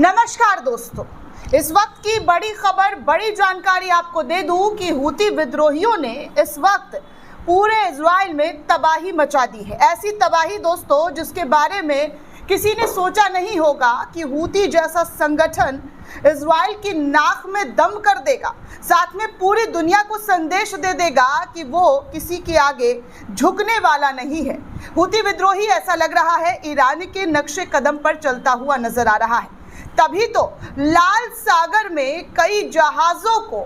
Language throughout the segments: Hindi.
नमस्कार दोस्तों, इस वक्त की बड़ी खबर, बड़ी जानकारी आपको दे दूं कि हूती विद्रोहियों ने इस वक्त पूरे इजराइल में तबाही मचा दी है। ऐसी तबाही दोस्तों जिसके बारे में किसी ने सोचा नहीं होगा कि हूती जैसा संगठन इजराइल की नाक में दम कर देगा, साथ में पूरी दुनिया को संदेश दे देगा कि वो किसी के आगे झुकने वाला नहीं है। हूती विद्रोही ऐसा लग रहा है ईरान के नक्शे कदम पर चलता हुआ नजर आ रहा है। तभी तो लाल सागर में कई जहाज़ों को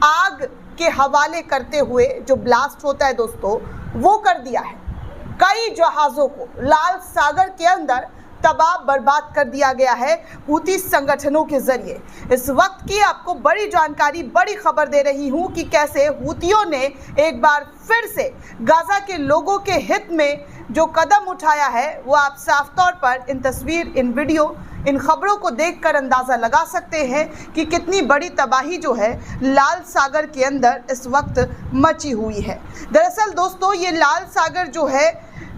आग के हवाले करते हुए जो ब्लास्ट होता है दोस्तों वो कर दिया है। कई जहाज़ों को लाल सागर के अंदर तबाह बर्बाद कर दिया गया है हूती संगठनों के जरिए। इस वक्त की आपको बड़ी जानकारी, बड़ी खबर दे रही हूं कि कैसे हूतियों ने एक बार फिर से गाजा के लोगों के हित में जो कदम उठाया है वो आप साफ तौर पर इन तस्वीर, इन वीडियो, इन खबरों को देखकर अंदाज़ा लगा सकते हैं कि कितनी बड़ी तबाही जो है लाल सागर के अंदर इस वक्त मची हुई है। दरअसल दोस्तों ये लाल सागर जो है,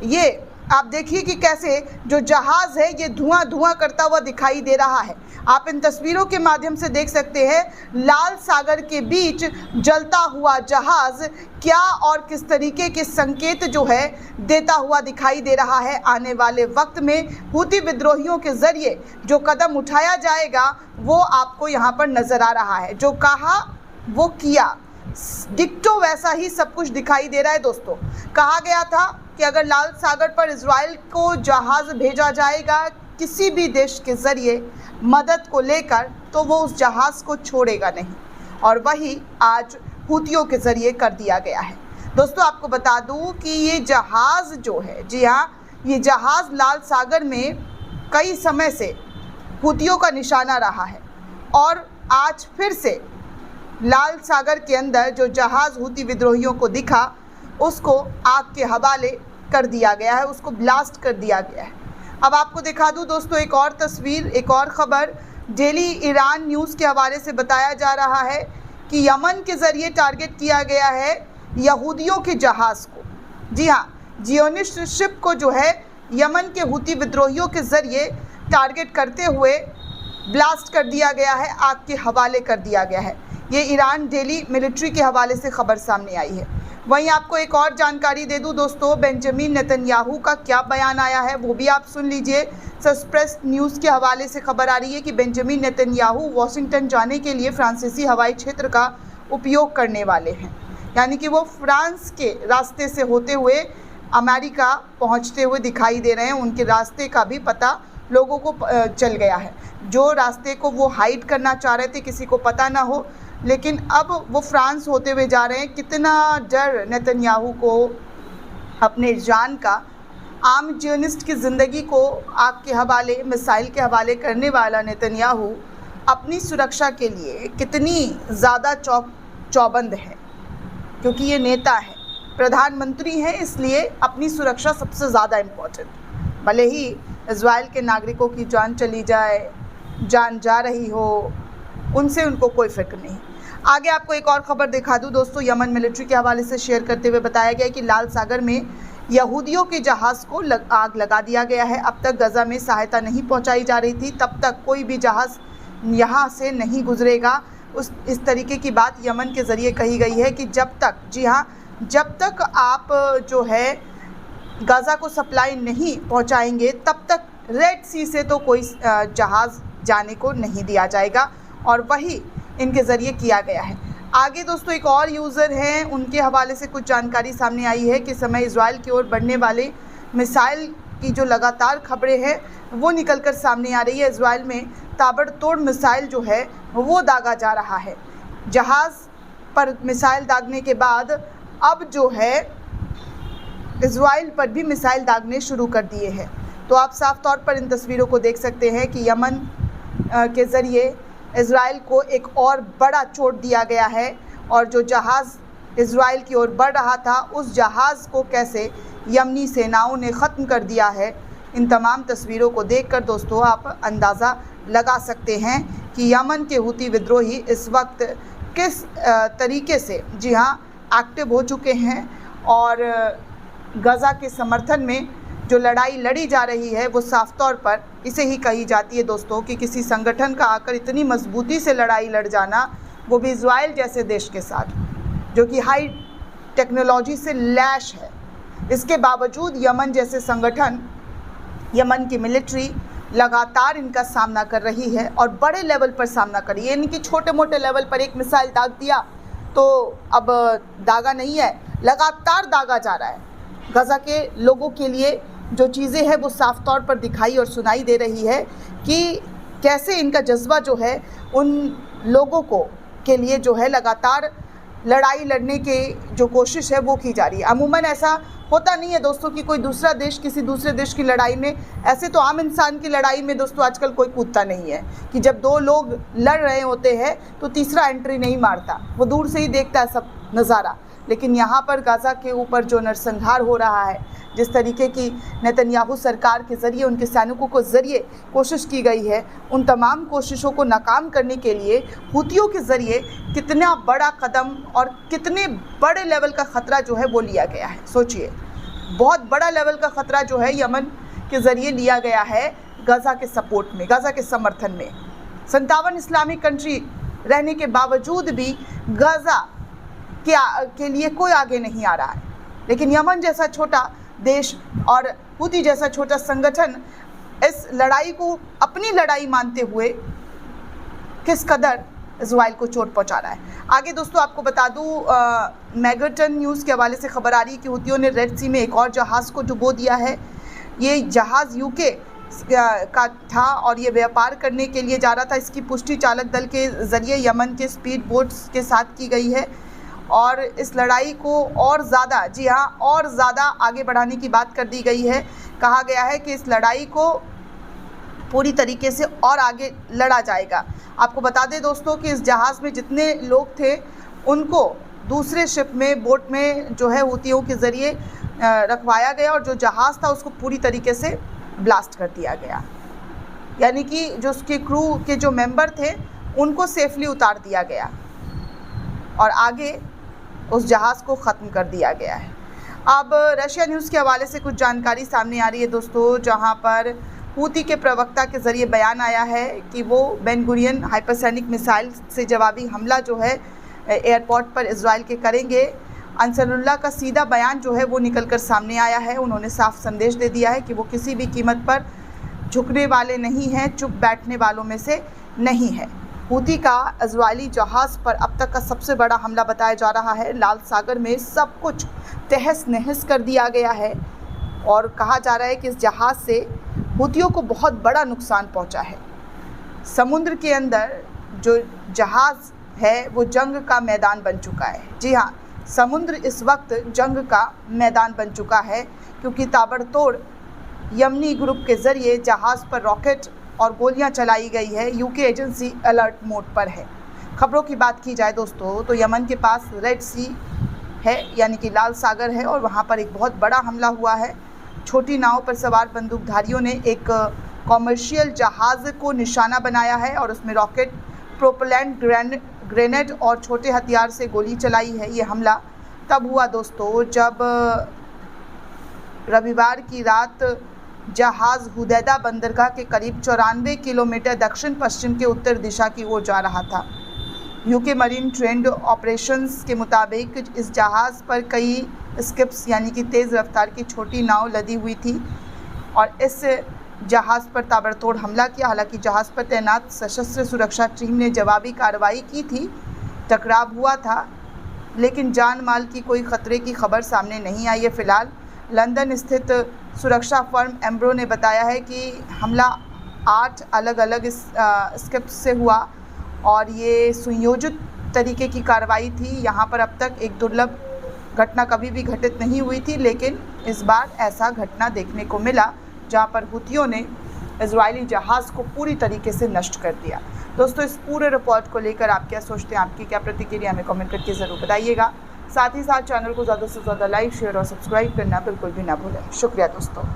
ये आप देखिए कि कैसे जो जहाज़ है ये धुआं धुआं करता हुआ दिखाई दे रहा है। आप इन तस्वीरों के माध्यम से देख सकते हैं लाल सागर के बीच जलता हुआ जहाज़ क्या और किस तरीके के संकेत जो है देता हुआ दिखाई दे रहा है। आने वाले वक्त में हूती विद्रोहियों के ज़रिए जो कदम उठाया जाएगा वो आपको यहाँ पर नज़र आ रहा है। जो कहा वो किया, डिक्टो वैसा ही सब कुछ दिखाई दे रहा है दोस्तों। कहा गया था कि अगर लाल सागर पर इजराइल को जहाज़ भेजा जाएगा किसी भी देश के ज़रिए मदद को लेकर तो वो उस जहाज़ को छोड़ेगा नहीं, और वही आज हूतियों के ज़रिए कर दिया गया है। दोस्तों आपको बता दूं कि ये जहाज़ जो है, जी हाँ, ये जहाज़ लाल सागर में कई समय से हूतियों का निशाना रहा है और आज फिर से लाल सागर के अंदर जो जहाज़ हूती विद्रोहियों को दिखा उसको आग के हवाले कर दिया गया है, उसको ब्लास्ट कर दिया गया है। अब आपको दिखा दूं दोस्तों एक और तस्वीर, एक और ख़बर। डेली ईरान न्यूज़ के हवाले से बताया जा रहा है कि यमन के ज़रिए टारगेट किया गया है यहूदियों के जहाज़ को। जी हाँ, जियोनिस्ट शिप को जो है यमन के हूती विद्रोहियों के ज़रिए टारगेट करते हुए ब्लास्ट कर दिया गया है, आग के हवाले कर दिया गया है। ये ईरान डेली मिलिट्री के हवाले से खबर सामने आई है। वहीं आपको एक और जानकारी दे दूं दोस्तों, बेंजामिन नेतन्याहू का क्या बयान आया है वो भी आप सुन लीजिए। सस्प्रेस न्यूज़ के हवाले से खबर आ रही है कि बेंजामिन नेतन्याहू वाशिंगटन जाने के लिए फ्रांसीसी हवाई क्षेत्र का उपयोग करने वाले हैं, यानी कि वो फ्रांस के रास्ते से होते हुए अमेरिका पहुंचते हुए दिखाई दे रहे हैं। उनके रास्ते का भी पता लोगों को चल गया है। जो रास्ते को वो हाइड करना चाह रहे थे किसी को पता ना हो, लेकिन अब वो फ्रांस होते हुए जा रहे हैं। कितना डर नेतन्याहू को अपने जान का, आम जियोनिस्ट की ज़िंदगी को आग के हवाले, मिसाइल के हवाले करने वाला नेतन्याहू अपनी सुरक्षा के लिए कितनी ज़्यादा चौबंद है, क्योंकि ये नेता है, प्रधानमंत्री हैं, इसलिए अपनी सुरक्षा सबसे ज़्यादा इम्पोर्टेंट। भले ही इजराइल के नागरिकों की जान चली जाए, जान जा रही हो, उनसे उनको कोई फिक्र नहीं। आगे आपको एक और ख़बर दिखा दूं दोस्तों, यमन मिलिट्री के हवाले से शेयर करते हुए बताया गया कि लाल सागर में यहूदियों के जहाज़ को आग लगा दिया गया है। अब तक गजा में सहायता नहीं पहुंचाई जा रही थी, तब तक कोई भी जहाज़ यहां से नहीं गुजरेगा। इस तरीके की बात यमन के ज़रिए कही गई है कि जब तक, जी हाँ, जब तक आप जो है गाज़ा को सप्लाई नहीं पहुंचाएंगे तब तक रेड सी से तो कोई जहाज़ जाने को नहीं दिया जाएगा, और वही इनके ज़रिए किया गया है। आगे दोस्तों एक और यूज़र हैं, उनके हवाले से कुछ जानकारी सामने आई है कि समय इजराइल की ओर बढ़ने वाले मिसाइल की जो लगातार खबरें हैं वो निकलकर सामने आ रही है। इजराइल में ताबड़तोड़ मिसाइल जो है वो दागा जा रहा है। जहाज़ पर मिसाइल दागने के बाद अब जो है इजराइल पर भी मिसाइल दागने शुरू कर दिए हैं। तो आप साफ तौर पर इन तस्वीरों को देख सकते हैं कि यमन के ज़रिए इजराइल को एक और बड़ा चोट दिया गया है, और जो जहाज़ इजराइल की ओर बढ़ रहा था उस जहाज़ को कैसे यमनी सेनाओं ने ख़त्म कर दिया है। इन तमाम तस्वीरों को देखकर दोस्तों आप अंदाज़ा लगा सकते हैं कि यमन के हूती विद्रोही इस वक्त किस तरीके से, जी हाँ, एक्टिव हो चुके हैं और गज़ा के समर्थन में जो लड़ाई लड़ी जा रही है वो साफ तौर पर इसे ही कही जाती है दोस्तों कि किसी संगठन का आकर इतनी मजबूती से लड़ाई लड़ जाना, वो भी इजराइल जैसे देश के साथ जो कि हाई टेक्नोलॉजी से लैश है। इसके बावजूद यमन जैसे संगठन, यमन की मिलिट्री लगातार इनका सामना कर रही है और बड़े लेवल पर सामना कर रही है। इनकी छोटे मोटे लेवल पर एक मिसाइल दाग दिया तो अब दागा नहीं है, लगातार दागा जा रहा है। गज़ा के लोगों के लिए जो चीज़ें हैं वो साफ तौर पर दिखाई और सुनाई दे रही है कि कैसे इनका जज्बा जो है उन लोगों को के लिए जो है लगातार लड़ाई लड़ने की जो कोशिश है वो की जा रही है। अमूमन ऐसा होता नहीं है दोस्तों कि कोई दूसरा देश किसी दूसरे देश की लड़ाई में, ऐसे तो आम इंसान की लड़ाई में दोस्तों आजकल कोई कूदता नहीं है कि जब दो लोग लड़ रहे होते हैं तो तीसरा एंट्री नहीं मारता, वो दूर से ही देखता है सब नज़ारा। लेकिन यहाँ पर गाज़ा के ऊपर जो नरसंहार हो रहा है, जिस तरीके की नेतन्याहू सरकार के ज़रिए उनके सैनिकों को ज़रिए कोशिश की गई है, उन तमाम कोशिशों को नाकाम करने के लिए हुतियों के ज़रिए कितना बड़ा कदम और कितने बड़े लेवल का ख़तरा जो है वो लिया गया है। सोचिए, बहुत बड़ा लेवल का ख़तरा जो है यमन के ज़रिए लिया गया है गाज़ा के सपोर्ट में, गाज़ा के समर्थन में। 57 इस्लामिक कंट्री रहने के बावजूद भी गाज़ा के लिए कोई आगे नहीं आ रहा है। लेकिन यमन जैसा छोटा देश और हुती जैसा छोटा संगठन इस लड़ाई को अपनी लड़ाई मानते हुए किस कदर इजराइल को चोट पहुंचा रहा है। आगे दोस्तों आपको बता दूं, मैगटन न्यूज़ के हवाले से खबर आ रही है कि हुतियों ने रेड सी में एक और जहाज़ को डुबो दिया है। ये जहाज़ यूके का था और ये व्यापार करने के लिए जा रहा था। इसकी पुष्टि चालक दल के ज़रिए यमन के स्पीड बोट्स के साथ की गई है और इस लड़ाई को और ज़्यादा, जी हाँ, और ज़्यादा आगे बढ़ाने की बात कर दी गई है। कहा गया है कि इस लड़ाई को पूरी तरीके से और आगे लड़ा जाएगा। आपको बता दें दोस्तों कि इस जहाज़ में जितने लोग थे उनको दूसरे शिप में, बोट में जो है हुतियों के ज़रिए रखवाया गया और जो जहाज़ था उसको पूरी तरीके से ब्लास्ट कर दिया गया। यानी कि जो उसके क्रू के जो मेंबर थे उनको सेफली उतार दिया गया और आगे उस जहाज़ को ख़त्म कर दिया गया है। अब रशिया न्यूज़ के हवाले से कुछ जानकारी सामने आ रही है दोस्तों, जहां पर हुती के प्रवक्ता के ज़रिए बयान आया है कि वो बेन गुरियन हाइपरसोनिक मिसाइल से जवाबी हमला जो है एयरपोर्ट पर इजराइल के करेंगे। अंसरुल्लाह का सीधा बयान जो है वो निकलकर सामने आया है। उन्होंने साफ संदेश दे दिया है कि वो किसी भी कीमत पर झुकने वाले नहीं हैं, चुप बैठने वालों में से नहीं है। हुती का इजरायली जहाज़ पर अब तक का सबसे बड़ा हमला बताया जा रहा है। लाल सागर में सब कुछ तहस नहस कर दिया गया है और कहा जा रहा है कि इस जहाज़ से हुतियों को बहुत बड़ा नुकसान पहुंचा है। समुद्र के अंदर जो जहाज़ है वो जंग का मैदान बन चुका है। जी हाँ, समुद्र इस वक्त जंग का मैदान बन चुका है क्योंकि ताबड़तोड़ यमनी ग्रुप के ज़रिए जहाज़ पर रॉकेट और गोलियां चलाई गई है। यूके एजेंसी अलर्ट मोड पर है। खबरों की बात की जाए दोस्तों तो यमन के पास रेड सी है, यानी कि लाल सागर है, और वहां पर एक बहुत बड़ा हमला हुआ है। छोटी नाव पर सवार बंदूकधारियों ने एक कॉमर्शियल जहाज़ को निशाना बनाया है और उसमें रॉकेट, प्रोपेलेंट ग्रेनेड और छोटे हथियार से गोली चलाई है। ये हमला तब हुआ दोस्तों जब रविवार की रात जहाज़ हुदैदा बंदरगाह के करीब 94 किलोमीटर दक्षिण पश्चिम के उत्तर दिशा की ओर जा रहा था। यूके मरीन ट्रेंड ऑपरेशंस के मुताबिक इस जहाज़ पर कई स्किप्स यानी कि तेज़ रफ्तार की छोटी नाव लदी हुई थी और इस जहाज़ पर ताबड़तोड़ हमला किया। हालांकि जहाज़ पर तैनात सशस्त्र सुरक्षा टीम ने जवाबी कार्रवाई की थी। टकराव हुआ था लेकिन जान माल की कोई ख़तरे की खबर सामने नहीं आई है फ़िलहाल। लंदन स्थित सुरक्षा फर्म एम्ब्रो ने बताया है कि हमला 8 अलग अलग स्किप्स से हुआ और ये सुनियोजित तरीके की कार्रवाई थी। यहाँ पर अब तक एक दुर्लभ घटना कभी भी घटित नहीं हुई थी, लेकिन इस बार ऐसा घटना देखने को मिला जहाँ पर हुतियों ने इजरायली जहाज़ को पूरी तरीके से नष्ट कर दिया। दोस्तों, इस पूरे रिपोर्ट को लेकर आप क्या सोचते हैं, आपकी क्या प्रतिक्रिया हमें कमेंट करके ज़रूर बताइएगा। साथ ही साथ चैनल को ज़्यादा से ज़्यादा लाइक, शेयर और सब्सक्राइब करना बिल्कुल भी ना भूलें। शुक्रिया दोस्तों।